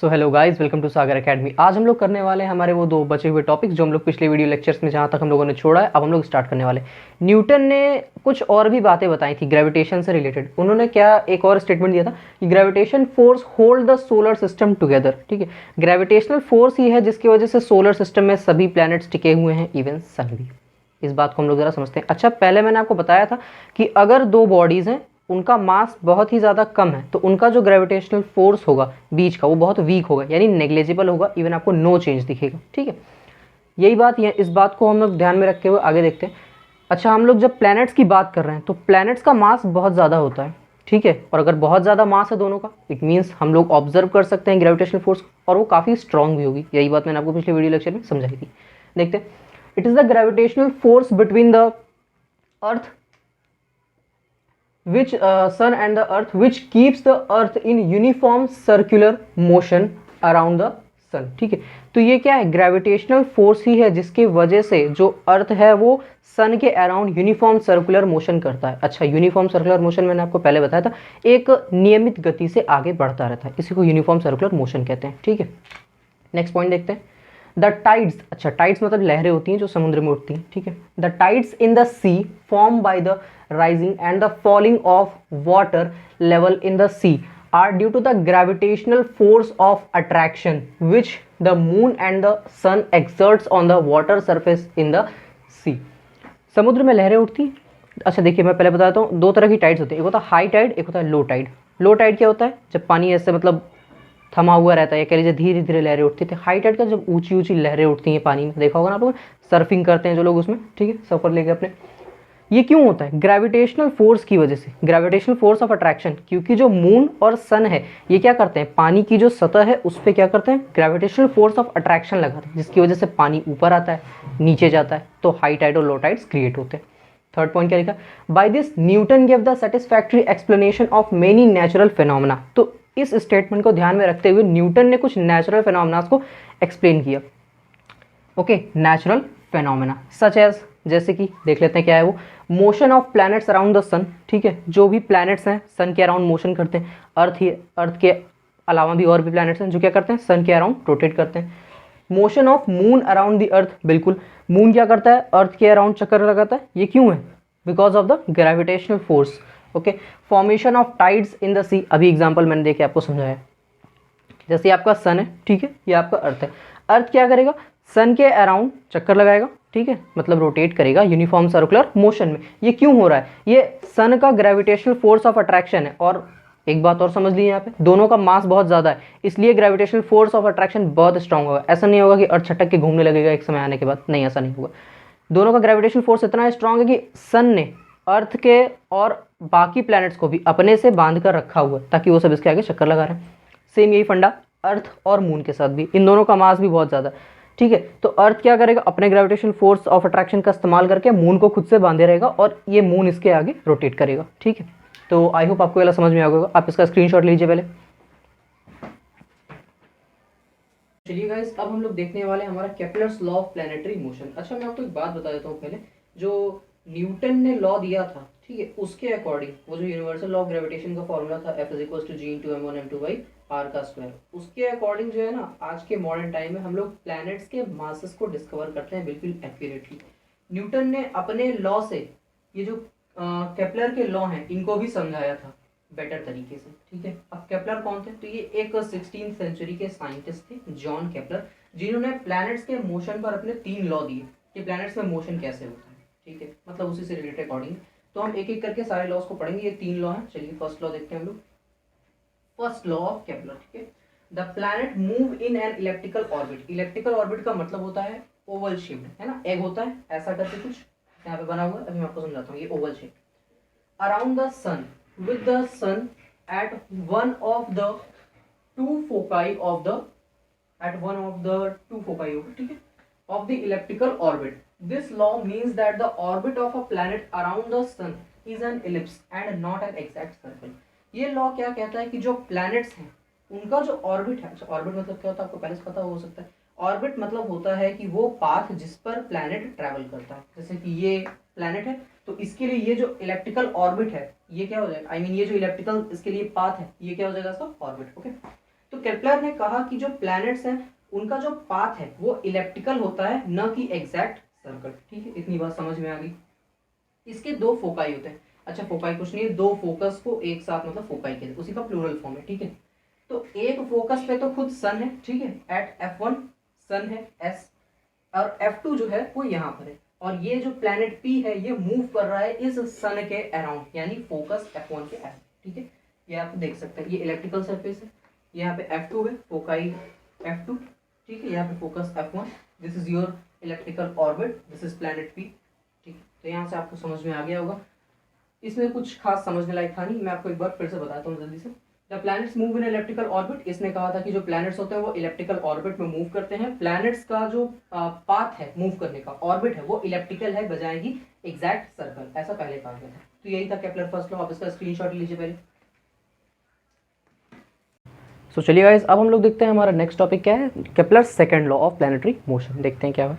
So hello guys, welcome to Sagar Academy. आज हम लोग करने वाले हैं हमारे वो दो बचे हुए टॉपिक्स जो हम लोग पिछले वीडियो लेक्चर्स में जहाँ तक हम लोगों ने छोड़ा है, अब हम लोग स्टार्ट करने वाले हैं। न्यूटन ने कुछ और भी बातें बताई थी ग्रेविटेशन से रिलेटेड। उन्होंने क्या एक और स्टेटमेंट दिया था कि gravitation force hold the solar system together. ठीक है, ग्रेविटेशनल फोर्स ही है जिसकी वजह से सोलर सिस्टम में सभी प्लैनेट्स टिके हुए हैं, इवन सन भी। इस बात को हम लोग जरा समझते हैं। अच्छा, पहले मैंने आपको बताया था कि अगर दो बॉडीज़ हैं, उनका मास बहुत ही ज़्यादा कम है, तो उनका जो ग्रेविटेशनल फोर्स होगा बीच का, वो बहुत वीक होगा, यानी नेग्लेजिबल होगा, इवन आपको नो चेंज दिखेगा। ठीक है, यही बात है, इस बात को हम लोग ध्यान में रखते हुए आगे देखते हैं। अच्छा, हम लोग जब प्लैनेट्स की बात कर रहे हैं तो प्लैनेट्स का मास बहुत ज़्यादा होता है। ठीक है, और अगर बहुत ज़्यादा मास है दोनों का, इट मीन्स हम लोग ऑब्जर्व कर सकते हैं ग्रेविटेशनल फोर्स, और वो काफ़ी स्ट्रॉन्ग भी होगी। यही बात मैंने आपको पिछले वीडियो लेक्चर में समझाई थी। देखते हैं, it is the gravitational force between the earth which sun and the earth which keeps the earth in uniform circular motion around the sun। ठीक है, तो ये क्या है, ग्रेविटेशनल फोर्स ही है जिसकी वजह से जो अर्थ है वो सन के अराउंड यूनिफॉर्म सर्कुलर मोशन करता है। अच्छा, यूनिफॉर्म सर्कुलर मोशन मैंने आपको पहले बताया था, एक नियमित गति से आगे बढ़ता रहता है, इसी को यूनिफॉर्म सर्कुलर मोशन कहते हैं। ठीक है, नेक्स्ट पॉइंट देखते हैं। द टाइड्स, अच्छा टाइड्स मतलब लहरें होती हैं जो समुद्र में उठती हैं। ठीक है, the tides in the sea form by the rising and the falling of water level in the sea are due to the gravitational force of attraction which the moon and the sun exerts on the water surface in the sea. समुद्र में लहरें उठती हैं। अच्छा देखिए, मैं पहले बताता हूँ, दो तरह की टाइड्स होती है, एक होता है हाई टाइड, एक होता है लो टाइड। लो टाइड क्या होता है, जब पानी ऐसे मतलब थमा हुआ रहता है, या कह लीजिए धीरे धीरे लहरें उठती थी। हाई टाइड का जब ऊंची ऊंची लहरें उठती हैं पानी में, देखा होगा ना आप लोग, सर्फिंग करते हैं जो लोग उसमें। ठीक है, सफर लेके अपने। ये क्यों होता है, ग्रेविटेशनल फोर्स की वजह से, ग्रेविटेशनल फोर्स ऑफ अट्रैक्शन। क्योंकि जो मून और सन है ये क्या करते हैं, पानी की जो सतह है उस पर क्या करते हैं, ग्रेविटेशनल फोर्स ऑफ अट्रैक्शन लगाते हैं, जिसकी वजह से पानी ऊपर आता है, नीचे जाता है, तो हाई टाइड और लो टाइड्स क्रिएट होते हैं। थर्ड पॉइंट क्या लिखा, by this Newton give the satisfactory explanation of many natural phenomena. तो इस स्टेटमेंट को ध्यान में रखते हुए न्यूटन ने कुछ नेचुरल फिनोमेना को एक्सप्लेन किया। Okay, natural phenomena such as, जैसे कि देख लेते हैं क्या है वो, motion of planets around the sun. ठीक है, जो भी प्लैनेट्स हैं सन के अराउंड मोशन करते हैं। अर्थ के अलावा भी और भी प्लैनेट्स हैं जो क्या करते हैं, सन के अराउंड रोटेट करते हैं। Motion of moon around the earth, बिल्कुल मून क्या करता है, अर्थ के अराउंड चक्कर लगाता है। ये क्यों है, because of the gravitational force. Okay, formation of tides in the sea, अभी एग्जांपल मैंने देके आपको समझाया। जैसे आपका सन है, ठीक है, ये आपका अर्थ है। अर्थ क्या करेगा, सन के अराउंड चक्कर लगाएगा। ठीक है, मतलब रोटेट करेगा यूनिफॉर्म सर्कुलर मोशन में। ये क्यों हो रहा है, ये सन का ग्रेविटेशनल फोर्स ऑफ अट्रैक्शन है। और एक बात और समझ लीजिए, यहाँ पे दोनों का मास बहुत ज़्यादा है, इसलिए ग्रेविटेशनल फोर्स ऑफ अट्रैक्शन बहुत स्ट्रांग होगा। ऐसा नहीं होगा कि अर्थ छटक के घूमने लगेगा एक समय आने के बाद, नहीं, ऐसा नहीं होगा। दोनों का ग्रेविटेशनल फोर्स इतना स्ट्रांग है कि सन ने अर्थ के और बाकी प्लैनेट्स को भी अपने से बांध कर रखा हुआ है, ताकि वो सब इसके आगे चक्कर लगा रहे हैं। सेम यही फंडा अर्थ और मून के साथ भी, इन दोनों का मास भी बहुत ज़्यादा है। ठीक है, तो अर्थ क्या करेगा, अपने ग्रेविटेशनल फोर्स ऑफ अट्रैक्शन का इस्तेमाल करके मून को खुद से बांधे रहेगा, और ये मून इसके आगे रोटेट करेगा। ठीक है, तो आई होप आपको ये समझ में आ गया होगा। आप इसका स्क्रीनशॉट लीजिए पहले। चलिए गाइस, अब हम लोग देखने वाले हैं हमारा Kepler's law of planetary motion. अच्छा, मैं आपको एक बात बता देता हूँ पहले, जो न्यूटन ने लॉ दिया था, ठीक है, उसके अकॉर्डिंग वो जो यूनिवर्सल लॉ ऑफ ग्रेविटेशन का फॉर्मूला था, F = G × m1 m2 r का स्क्वायर, उसके अकॉर्डिंग जो है ना, आज के मॉडर्न टाइम में हम लोग प्लैनेट्स के मासेस को डिस्कवर करते हैं बिल्कुल एक्यूरेटली। न्यूटन ने अपने लॉ से ये जो केपलर के लॉ हैं इनको भी समझाया था बेटर तरीके से। ठीक है, अब केपलर कौन थे, तो ये एक 16वीं सेंचुरी के साइंटिस्ट थे, जॉन केपलर, जिन्होंने प्लैनेट्स के मोशन पर अपने 3 लॉ दिए कि प्लैनेट्स में मोशन कैसे होता है। ठीक है, मतलब उसी से रिलेटेड अकॉर्डिंग, तो हम एक एक करके सारे लॉस को पढ़ेंगे। ये 3 लॉ हैं। चलिए फर्स्ट लॉ देखते हैं हम लोग। फर्स्ट लॉ ऑफ केपलर, ठीक है, the planet move in an elliptical orbit. Elliptical orbit का मतलब होता है ओवल शेप्ड, है ना, एग होता है ऐसा करके कुछ यहाँ पे बना हुआ है, अभी मैं आपको समझाता हूँ। ये oval shape around the sun with the sun at one of the two foci of the ठीक है, of the elliptical orbit. This law means that the orbit of a planet around the sun is an ellipse and not an exact circle. ये law क्या कहता है कि जो planets हैं उनका जो ऑर्बिट है, अच्छा ऑर्बिट मतलब क्या होता है आपको पहले से पता हो सकता है। ऑर्बिट मतलब होता है कि वो पाथ जिस पर प्लैनेट ट्रैवल करता है, जैसे कि ये प्लैनेट है तो इसके लिए ये जो इलेप्टिकल ऑर्बिट है ये क्या हो जाएगा, I mean ये जो इलेप्टिकल इसके लिए पाथ है ये क्या हो जाएगा इसका ऑर्बिट। ओके, तो केपलर ने कहा कि जो प्लैनेट्स हैं उनका जो पाथ है वो इलेप्टिकल होता है, न कि एग्जैक्ट सर्कल। ठीक है, इतनी बात समझ में आ गई। इसके दो फोकाई होते हैं। अच्छा, फोकाई कुछ नहीं है, दो फोकस को एक साथ मतलब फोकाई कहते हैं, उसी का प्लूरल फॉर्म है। ठीक है, तो एक फोकस पे तो खुद सन है, ठीक है, एट F1 सन है S, और F2 जो है वो यहाँ पर है, और ये जो प्लैनेट P है ये मूव कर रहा है इस सन के अराउंड, यानी फोकस F1 के अराउंड। ठीक है, ये आप देख सकते हैं, ये इलेक्ट्रिकल सरफेस है, यहाँ पे F2 है, फोकाई F2, ठीक है, यहाँ पे focus F1, this is your electrical orbit, this is planet P। ठीक, तो यहाँ से आपको समझ में आ गया होगा। इसमें कुछ खास समझने लायक था नहीं, मैं आपको एक बार फिर से बताता हूँ जल्दी से। The planets move in electrical orbit, इसने कहा था कि जो प्लैनेट्स होते हैं वो इलेक्ट्रिकल ऑर्बिट में मूव करते हैं। प्लैनेट्स का जो पाथ है मूव करने का, ऑर्बिट है, वो इलेप्टिकल है बजाय ही एग्जैक्ट सर्कल, ऐसा पहले कहा गया था। तो यही था केपलर फर्स्ट लॉ, आप इसका स्क्रीनशॉट लीजिए पहले। तो चलिए गाइस, अब हम लोग देखते हैं हमारा नेक्स्ट टॉपिक क्या है, Kepler second law of planetary motion. देखते हैं क्या है।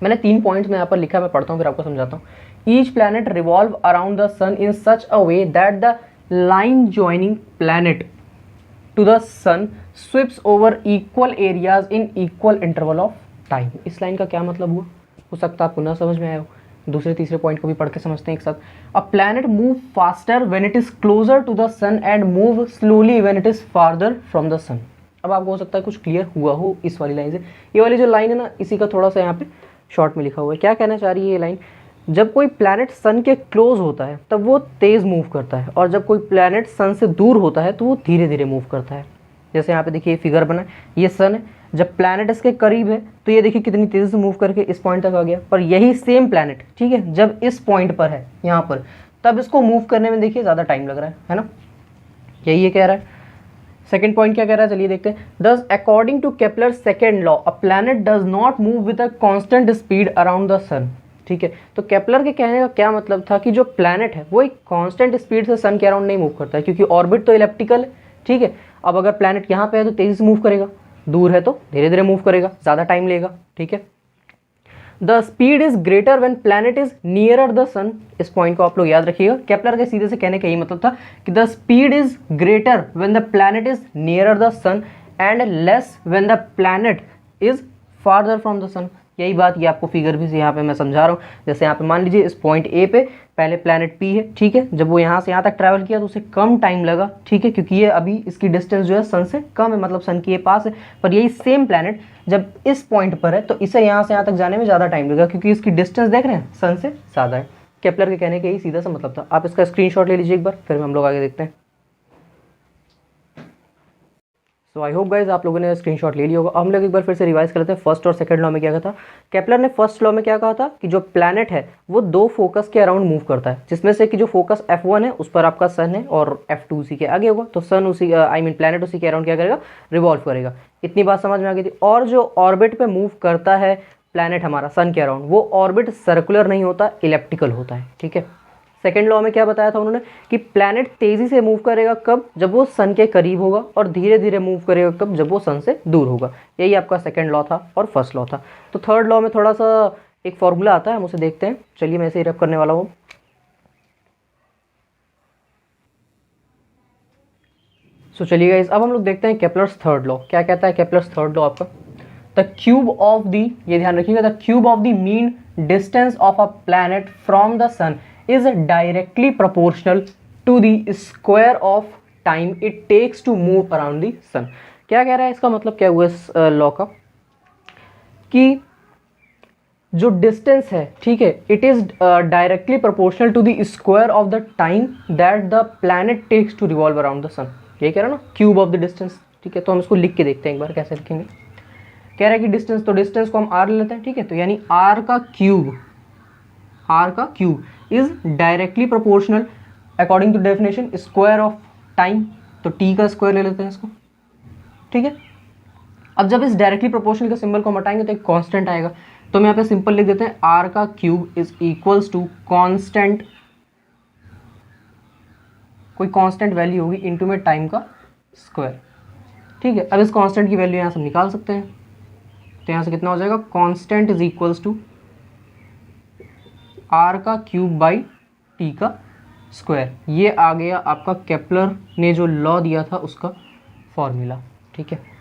मैंने 3 पॉइंट्स में यहाँ पर लिखा है, मैं पढ़ता हूँ फिर आपको समझाता हूँ। Each planet revolve around the sun in such a way that the line joining planet to the sun sweeps over equal areas in equal interval of time. इस लाइन का क्या मतलब हुआ, हो सकता है आपको ना समझ में आया हो। दूसरे तीसरे पॉइंट को भी पढ़ के समझते हैं एक साथ। A planet move faster when it is closer to the sun and move slowly when it is farther from the sun. अब आपको हो सकता है कुछ क्लियर हुआ हो इस वाली लाइन से। ये वाली जो लाइन है ना, इसी का थोड़ा सा यहाँ पे शॉर्ट में लिखा हुआ है। क्या कहना चाह रही है ये लाइन, जब कोई प्लैनेट सन के क्लोज होता है तब वो तेज़ मूव करता है, और जब कोई प्लैनेट सन से दूर होता है तो वो धीरे धीरे मूव करता है। जैसे यहाँ पे देखिए फिगर बना है, ये सन है, जब प्लैनेट इसके करीब है तो ये देखिए कितनी तेज़ी से मूव करके इस पॉइंट तक आ गया। पर यही सेम प्लैनेट, ठीक है, जब इस पॉइंट पर है यहाँ पर, तब इसको मूव करने में देखिए ज़्यादा टाइम लग रहा है ना। यही ये कह रहा है। सेकेंड पॉइंट क्या कह रहा है, चलिए देखते हैं। Thus according to Kepler second law a planet does not move with a constant speed around the sun. ठीक है, तो केपलर के कहने का क्या मतलब था कि जो प्लैनेट है वो एक कांस्टेंट स्पीड से सन के अराउंड नहीं मूव करता है, क्योंकि ऑर्बिट तो इलेप्टिकल है। ठीक है, अब अगर प्लैनेट यहाँ पे है तो तेजी से मूव करेगा, दूर है तो धीरे धीरे मूव करेगा, ज़्यादा टाइम लेगा। ठीक है, the speed is greater when planet is nearer the sun. इस पॉइंट को आप लोग याद रखिएगा। केपलर के सीधे से कहने का यही मतलब था कि the speed is greater when the planet is nearer the sun and less when the planet is farther from the sun. यही बात ये आपको फिगर भी से यहाँ पे मैं समझा रहा हूँ। जैसे यहाँ पे मान लीजिए इस पॉइंट ए पे पहले प्लैनेट पी है, ठीक है, जब वो यहाँ से यहाँ तक ट्रैवल किया तो उसे कम टाइम लगा, ठीक है, क्योंकि ये अभी इसकी डिस्टेंस जो है सन से कम है, मतलब सन के पास है। पर यही सेम प्लैनेट जब इस पॉइंट पर है तो इसे यहाँ से यहाँ तक जाने में ज़्यादा टाइम लगेगा, क्योंकि इसकी डिस्टेंस देख रहे हैं सन से ज़्यादा है। केपलर के कहने का यही सीधा सा मतलब था। आप इसका स्क्रीनशॉट ले लीजिए एक बार, फिर हम लोग आगे देखते हैं। सो आई होप गाइज आप लोगों ने स्क्रीनशॉट ले लिया होगा। हम लोग एक बार फिर से रिवाइज करते हैं। फर्स्ट और सेकंड लॉ में क्या कहा था, केपलर ने फर्स्ट लॉ में क्या कहा था कि जो प्लैनेट है वो 2 फोकस के अराउंड मूव करता है, जिसमें से कि जो फोकस F1 है उस पर आपका सन है और F2 उसी के आगे होगा, तो सन उसी प्लैनेट उसी के अराउंड क्या करेगा, रिवॉल्व करेगा। इतनी बात समझ में आ गई थी। और जो ऑर्बिट पे मूव करता है प्लैनेट हमारा सन के अराउंड, वो ऑर्बिट सर्कुलर नहीं होता, इलेप्टिकल होता है। ठीक है, सेकेंड लॉ में क्या बताया था उन्होंने कि प्लैनेट तेजी से मूव करेगा कब, जब वो सन के करीब होगा, और धीरे धीरे मूव करेगा कब, जब वो सन से दूर होगा। यही आपका सेकेंड लॉ था और फर्स्ट लॉ था। तो थर्ड लॉ में थोड़ा सा एक फॉर्मूला आता है, हम उसे देखते हैं। चलिए मैं इसे रब करने वाला हूँ। सो चलिए गाइस, अब हम लोग देखते हैं केपलर्स थर्ड लॉ। क्या कहता है केपलर्स थर्ड लॉ आपका, द क्यूब ऑफ द, ये ध्यान रखिएगा, the cube of the mean distance of a planet from the sun is directly proportional to the square of time it takes to move around the sun। क्या कह रहा है, इसका मतलब क्या हुआ इस लॉ का, कि जो डिस्टेंस है, ठीक है, it is directly proportional to the square of the time that the planet takes to revolve around the sun. ये कह रहा है ना, क्यूब ऑफ द डिस्टेंस। ठीक है, तो हम इसको लिख के देखते हैं एक बार कैसे लिखेंगे। कह रहा है कि डिस्टेंस, तो डिस्टेंस को हम r लेते हैं, ठीक है, तो यानी r का cube is directly proportional according to definition square of time, तो t का स्क्वायर ले लेते हैं इसको। ठीक है, अब जब इस डायरेक्टली प्रोपोर्शनल के सिंबल को हम हटाएंगे तो एक कांस्टेंट आएगा, तो हम यहाँ पे सिंपल लिख देते हैं r का cube is equals to constant, कोई कांस्टेंट वैल्यू होगी इनटू में टाइम का स्क्वायर। ठीक है, अब इस कांस्टेंट की वैल्यू यहाँ से हम निकाल सकते हैं, तो यहाँ से कितना हो जाएगा, constant is equals to r का क्यूब बाई t का स्क्वायर। ये आ गया आपका केपलर ने जो लॉ दिया था उसका फॉर्मूला। ठीक है।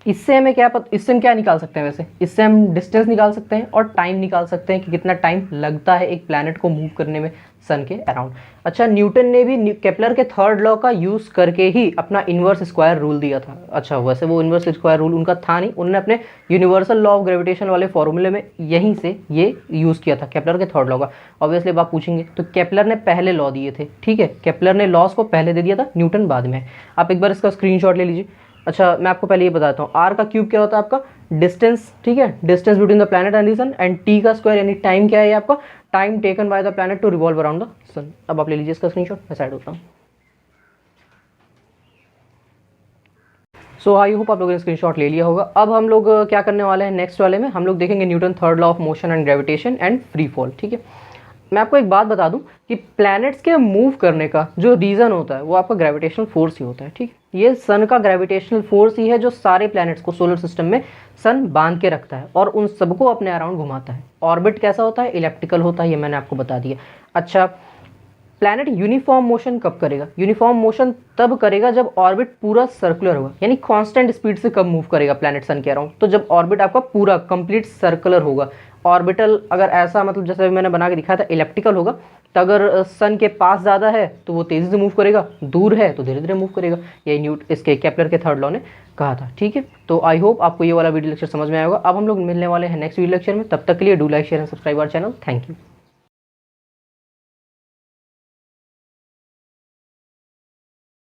इससे हमें इससे हम क्या निकाल सकते हैं, वैसे इससे हम डिस्टेंस निकाल सकते हैं और टाइम निकाल सकते हैं कि कितना टाइम लगता है एक प्लैनेट को मूव करने में सन के अराउंड। अच्छा, न्यूटन ने भी केपलर के थर्ड लॉ का यूज़ करके ही अपना इन्वर्स स्क्वायर रूल दिया था। अच्छा, वैसे वो इन्वर्स स्क्वायर रूल उनका था नहीं, उन्होंने अपने यूनिवर्सल लॉ ऑफ ग्रेविटेशन वाले फॉर्मूले में यहीं से ये यूज़ किया था, केपलर के थर्ड लॉ का। ऑब्वियसली अब आप पूछेंगे तो केपलर ने पहले लॉ दिए थे, ठीक है, केपलर ने लॉस को पहले दे दिया था, न्यूटन बाद में। आप एक बार इसका स्क्रीनशॉट ले लीजिए। अच्छा, मैं आपको पहले ये बताता हूँ, आर का क्यूब क्या होता है आपका, डिस्टेंस, ठीक है, distance between the planet and the sun, and T का स्क्वायर यानी टाइम क्या है आपका, time taken by the planet to revolve around the sun. अब आप ले लीजिए इसका स्क्रीनशॉट, मैं साइड होता हूँ। सो आई होप आप लोगों ने स्क्रीनशॉट ले लिया होगा। अब हम लोग क्या करने वाले हैं, नेक्स्ट वाले में हम लोग देखेंगे Newton third law of motion and gravitation and free fall, ठीक है। मैं आपको एक बात बता दूं कि प्लैनेट्स के मूव करने का जो रीज़न होता है वो आपका ग्रेविटेशनल फोर्स ही होता है, ठीक। ये सन का ग्रेविटेशनल फोर्स ही है जो सारे प्लैनेट्स को सोलर सिस्टम में सन बांध के रखता है और उन सबको अपने अराउंड घुमाता है। ऑर्बिट कैसा होता है, इलेप्टिकल होता है, ये मैंने आपको बता दिया। अच्छा, प्लैनेट यूनिफॉर्म मोशन कब करेगा, यूनिफॉर्म मोशन तब करेगा जब ऑर्बिट पूरा सर्कुलर होगा, यानी कांस्टेंट स्पीड से कब मूव करेगा प्लैनेट सन के अराउंड, तो जब ऑर्बिट आपका पूरा कंप्लीट सर्कुलर होगा। ऑर्बिटल अगर ऐसा, मतलब जैसे मैंने बना के दिखाया था, इलेप्टिकल होगा, तो अगर सन के पास ज़्यादा है तो वो तेज़ी से मूव करेगा, दूर है तो धीरे धीरे मूव करेगा। यही इसके केपलर के थर्ड लॉ ने कहा था, ठीक है। तो आई होप आपको ये वाला वीडियो लेक्चर समझ में आएगा। अब हम लोग मिलने वाले हैं नेक्स्ट वीडियो लेक्चर में, तब तक के लिए do like share and subscribe our channel. Thank you.